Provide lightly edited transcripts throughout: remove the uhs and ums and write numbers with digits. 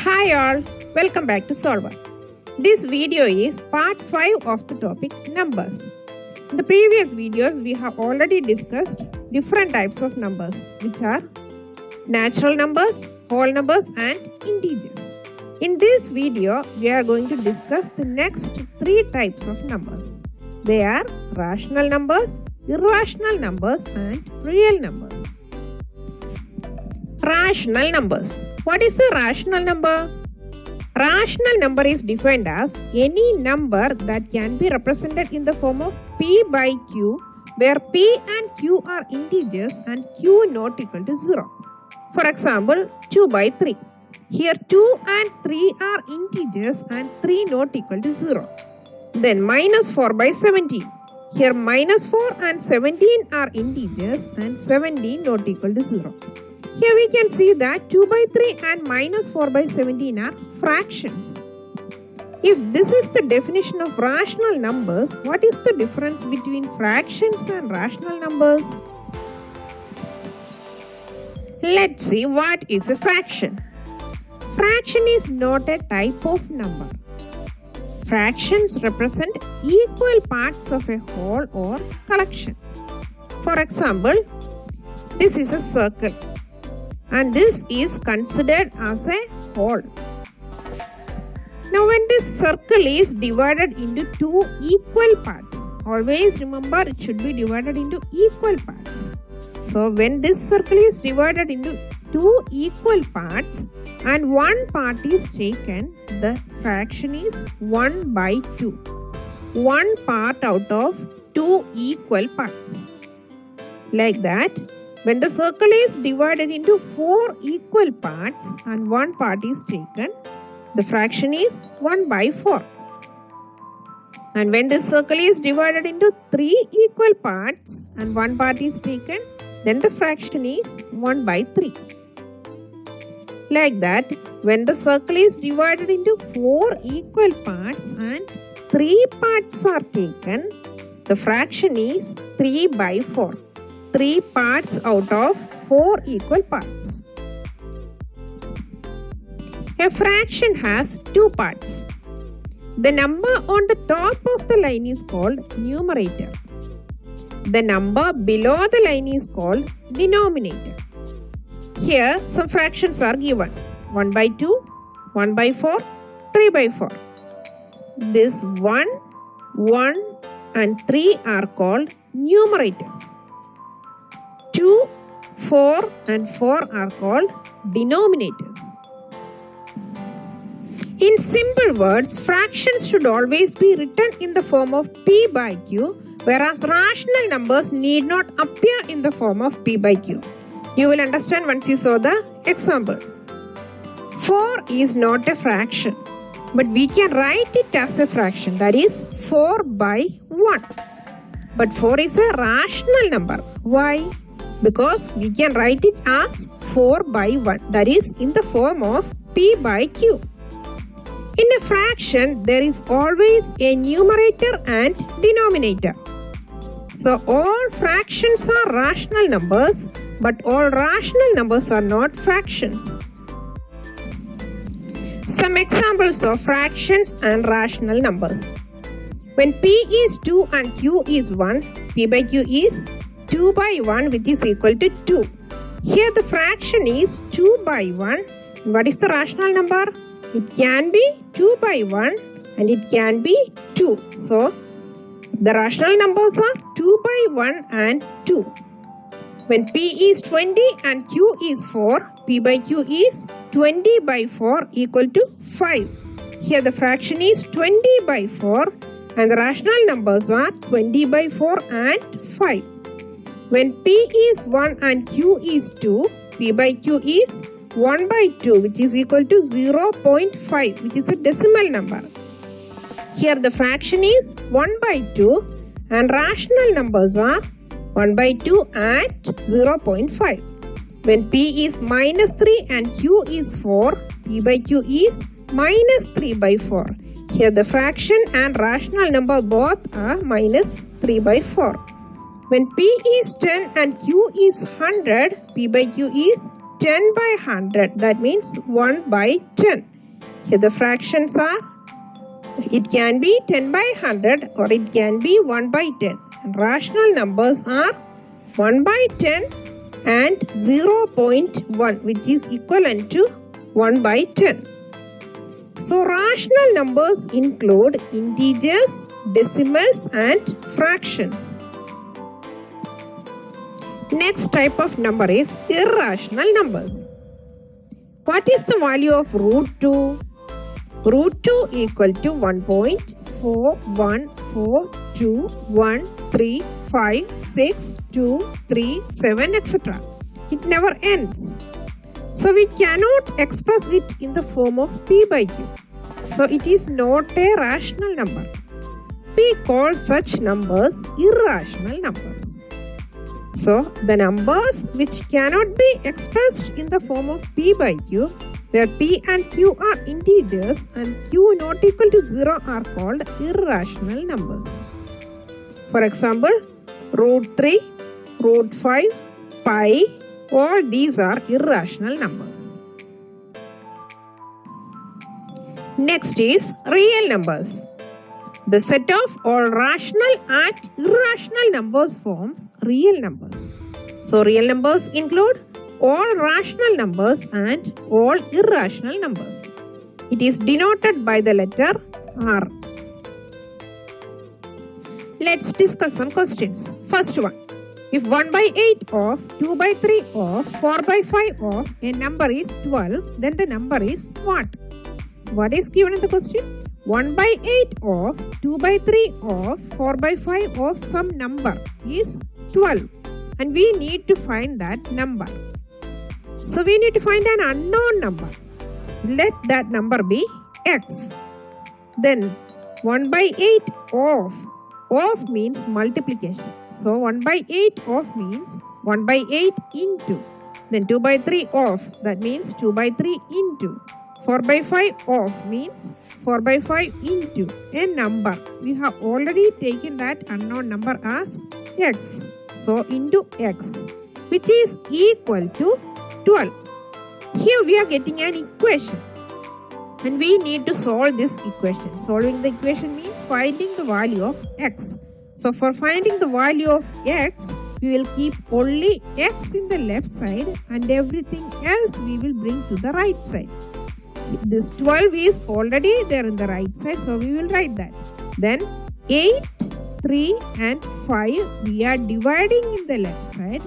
Hi all, welcome back to Solver. This video is part 5 of the topic numbers. In the previous videos, we have already discussed different types of numbers, which are natural numbers, whole numbers and integers. In this video, we are going to discuss the next 3 types of numbers. They are rational numbers, irrational numbers and real numbers. Rational numbers. What is a rational number? Rational number is defined as any number that can be represented in the form of p by q, where p and q are integers and q not equal to 0. For example, 2 by 3. Here 2 and 3 are integers and 3 not equal to 0. Then minus 4 by 17. Here minus 4 and 17 are integers and 17 not equal to 0. Here we can see that 2 by 3 and minus 4 by 17 are fractions. If this is the definition of rational numbers, what is the difference between fractions and rational numbers? Let's see what is a fraction. Fraction is not a type of number. Fractions represent equal parts of a whole or collection. For example, this is a circle. And this is considered as a whole. Now when this circle is divided into 2 equal parts, always remember it should be divided into equal parts. So when this circle is divided into 2 equal parts and one part is taken, the fraction is 1 by 2. One part out of 2 equal parts. Like that. When the circle is divided into 4 equal parts and one part is taken, the fraction is 1 by 4. And when this circle is divided into 3 equal parts and one part is taken, then the fraction is 1 by 3. Like that, when the circle is divided into 4 equal parts and 3 parts are taken, the fraction is 3 by 4. 3 parts out of 4 equal parts. A fraction has 2 parts. The number on the top of the line is called numerator. The number below the line is called denominator. Here some fractions are given. 1 by 2, 1 by 4, 3 by 4. This 1, 1 and 3 are called numerators. 2, 4 and 4 are called denominators. In simple words, fractions should always be written in the form of p by q, whereas rational numbers need not appear in the form of p by q. You will understand once you saw the example. 4 is not a fraction, but we can write it as a fraction, that is 4 by 1. But 4 is a rational number. Why? Because we can write it as 4 by 1, that is in the form of p by q. In a fraction, there is always a numerator and denominator. So all fractions are rational numbers, but all rational numbers are not fractions. Some examples of fractions and rational numbers. When p is 2 and q is 1, p by q is 2 by 1, which is equal to 2. Here the fraction is 2 by 1. What is the rational number? It can be 2 by 1 and it can be 2. So the rational numbers are 2 by 1 and 2. When p is 20 and q is 4, p by q is 20 by 4 equal to 5. Here the fraction is 20 by 4 and the rational numbers are 20 by 4 and 5. When p is 1 and q is 2, p by q is 1 by 2, which is equal to 0.5, which is a decimal number. Here the fraction is 1 by 2 and rational numbers are 1 by 2 and 0.5. When p is minus 3 and q is 4, p by q is minus 3 by 4. Here the fraction and rational number both are minus 3 by 4. When p is 10 and q is 100, p by q is 10 by 100, that means 1 by 10. Here the fractions are, it can be 10 by 100 or it can be 1 by 10. And rational numbers are 1 by 10 and 0.1, which is equivalent to 1 by 10. So rational numbers include integers, decimals and fractions. Next type of number is irrational numbers. What is the value of root 2? Root 2 equal to 1.4142135623 etc. It never ends. So we cannot express it in the form of p by q. So it is not a rational number. We call such numbers irrational numbers. So the numbers which cannot be expressed in the form of p by q, where p and q are integers and q not equal to 0 are called irrational numbers. For example, root 3, root 5, pi, all these are irrational numbers. Next is real numbers. The set of all rational and irrational numbers forms real numbers. So real numbers include all rational numbers and all irrational numbers. It is denoted by the letter R. Let's discuss some questions. First one. If 1 by 8 of, 2 by 3 of, 4 by 5 of a number is 12, then the number is what? So what is given in the question? 1 by 8 of, 2 by 3 of, 4 by 5 of some number is 12. And we need to find that number. So we need to find an unknown number. Let that number be x. Then 1 by 8 of. Of means multiplication. So 1 by 8 of means 1 by 8 into. Then 2 by 3 of. That means 2 by 3 into. 4 by 5 of means 4 by 5 into a number. We have already taken that unknown number as x. So into x, which is equal to 12. Here we are getting an equation. And we need to solve this equation. Solving the equation means finding the value of x. So for finding the value of x, we will keep only x in the left side and everything else we will bring to the right side. This 12 is already there in the right side, so we will write that. Then 8, 3 and 5 we are dividing in the left side.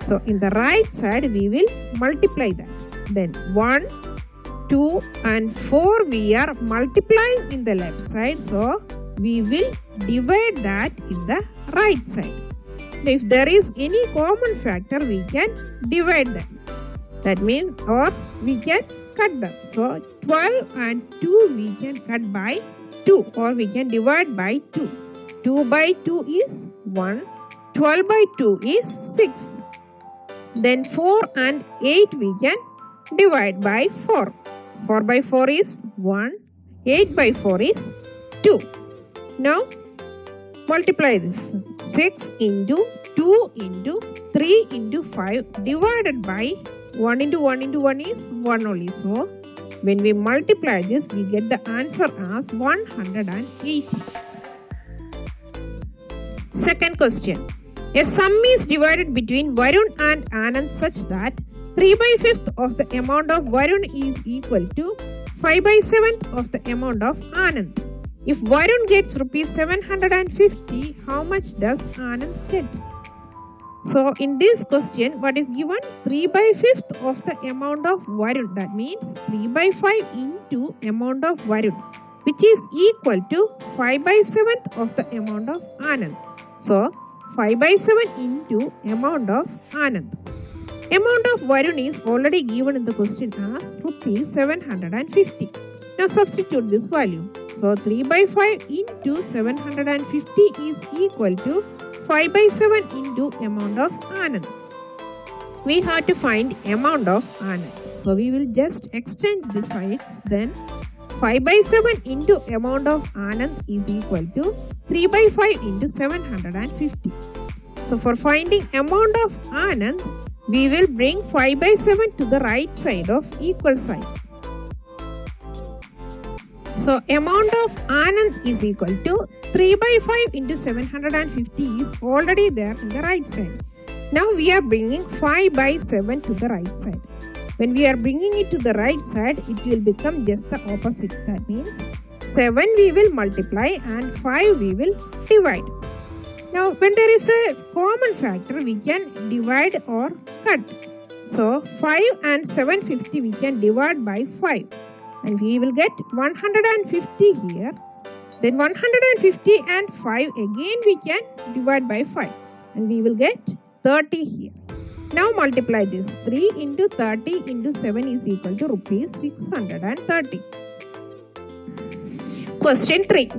So in the right side we will multiply that. Then 1, 2 and 4 we are multiplying in the left side. So we will divide that in the right side. If there is any common factor, we can divide them. That means, or we can cut them. So 12 and 2 we can cut by 2 or we can divide by 2. 2 by 2 is 1. 12 by 2 is 6. Then 4 and 8 we can divide by 4. 4 by 4 is 1. 8 by 4 is 2. Now multiply this. 6 into 2 into 3 into 5 divided by 1 into 1 into 1 is 1 only. So when we multiply this, we get the answer as 180. Second question. A sum is divided between Varun and Anand such that 3 by 5th of the amount of Varun is equal to 5 by 7th of the amount of Anand. If Varun gets rupees 750, how much does Anand get? So in this question, what is given? 3 by 5th of the amount of Varun. That means 3 by 5 into amount of Varun, which is equal to 5 by 7th of the amount of Anand. So 5 by 7 into amount of Anand. Amount of Varun is already given in the question as rupees 750. Now substitute this value. So 3 by 5 into 750 is equal to 5 by 7 into amount of Anand. We have to find amount of Anand. So we will just exchange the sides. Then 5 by 7 into amount of Anand is equal to 3 by 5 into 750. So for finding amount of Anand, we will bring 5 by 7 to the right side of equal sign. So amount of Anand is equal to 3 by 5 into 750 is already there in the right side. Now we are bringing 5 by 7 to the right side. When we are bringing it to the right side, it will become just the opposite. That means 7 we will multiply and 5 we will divide. Now when there is a common factor, we can divide or cut. So 5 and 750 we can divide by 5. And we will get 150 here. Then 150 and 5 again we can divide by 5. And we will get 30 here. Now multiply this. 3 into 30 into 7 is equal to rupees 630. Question 3.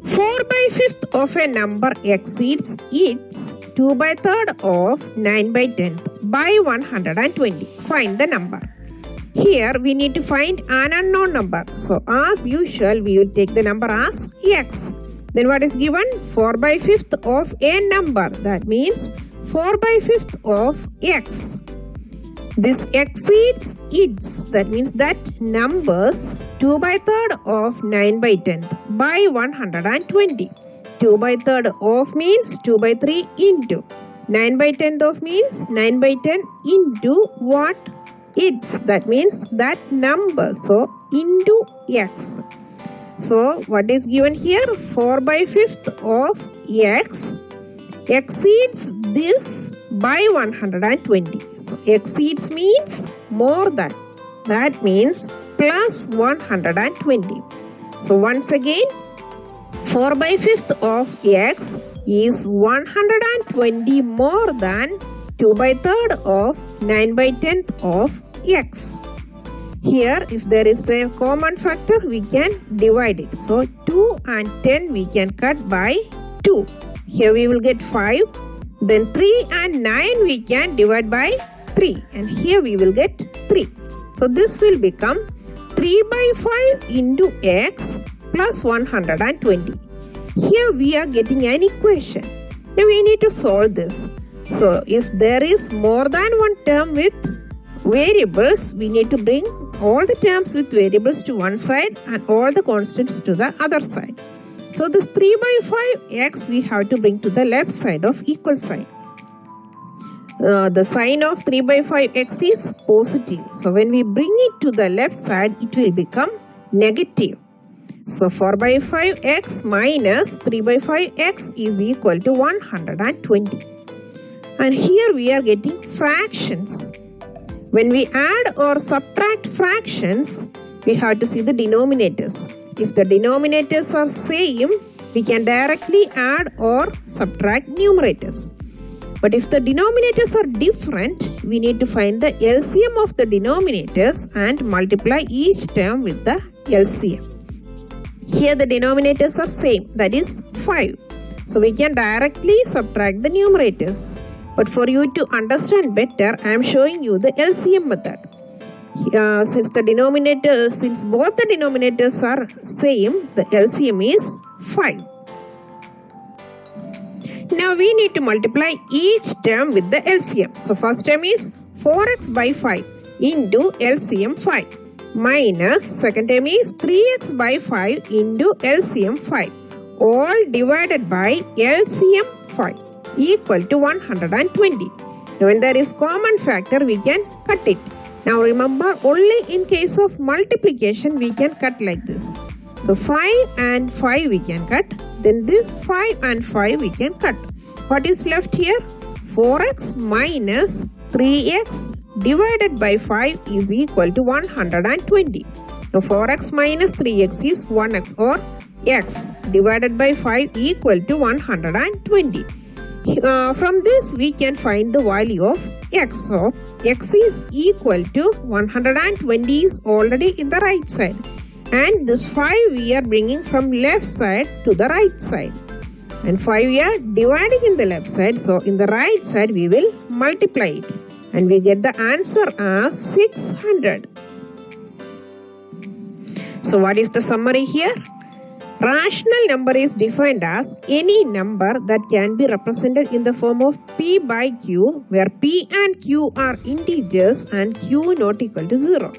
4 by 5th of a number exceeds its 2 by 3rd of 9 by 10th by 120. Find the number. Here we need to find an unknown number. So as usual we will take the number as x. Then what is given? 4 by 5th of a number. That means 4 by 5th of x. This exceeds its. That means that numbers 2 by 3rd of 9 by 10th by 120. 2 by 3rd of means 2 by 3 into. 9 by 10th of means 9 by 10 into what? Its. That means that number. So into x. So what is given here? 4 by 5th of x exceeds this by 120. So exceeds means more than. That means plus 120. So once again, 4 by 5th of x is 120 more than 2 by 3rd of 9 by 10th of x. Here if there is a common factor, we can divide it. So 2 and 10 we can cut by 2. Here we will get 5. Then 3 and 9 we can divide by 3. And here we will get 3. So this will become 3 by 5 into x plus 120. Here we are getting an equation. Now we need to solve this. So if there is more than one term with variables, we need to bring all the terms with variables to one side and all the constants to the other side. So this 3 by 5x we have to bring to the left side of equal sign. The sign of 3 by 5x is positive. So when we bring it to the left side, it will become negative. So 4 by 5x minus 3 by 5x is equal to 120. And here we are getting fractions. When we add or subtract fractions, we have to see the denominators. If the denominators are same, we can directly add or subtract numerators. But if the denominators are different, we need to find the LCM of the denominators and multiply each term with the LCM. Here the denominators are same, that is 5. So we can directly subtract the numerators. But for you to understand better, I am showing you the LCM method. Since both the denominators are same, the LCM is 5. Now we need to multiply each term with the LCM. So first term is 4x by 5 into LCM 5 minus second term is 3x by 5 into LCM 5 all divided by LCM 5 equal to 120. Now when there is common factor, we can cut it. Now remember, only in case of multiplication we can cut like this. So 5 and 5 we can cut. Then this 5 and 5 we can cut. What is left here? 4x minus 3x divided by 5 is equal to 120. Now 4x minus 3x is 1x or x divided by 5 equal to 120. From this we can find the value of x. So x is equal to 120 is already in the right side. And this 5 we are bringing from left side to the right side. And 5 we are dividing in the left side. So in the right side we will multiply it. And we get the answer as 600. So what is the summary here? Rational number is defined as any number that can be represented in the form of p by q, where p and q are integers and q not equal to 0.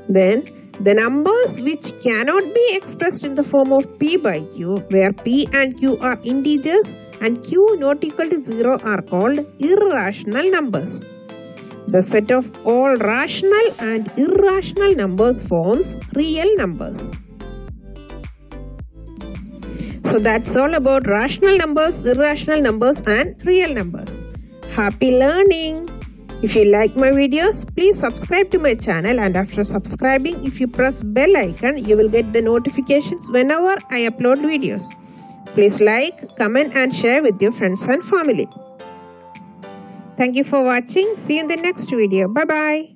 Then, the numbers which cannot be expressed in the form of p by q, where p and q are integers and q not equal to 0 are called irrational numbers. The set of all rational and irrational numbers forms real numbers. So that's all about rational numbers, irrational numbers and real numbers. Happy learning! If you like my videos, please subscribe to my channel, and after subscribing, if you press bell icon, you will get the notifications whenever I upload videos. Please like, comment and share with your friends and family. Thank you for watching. See you in the next video. Bye-bye.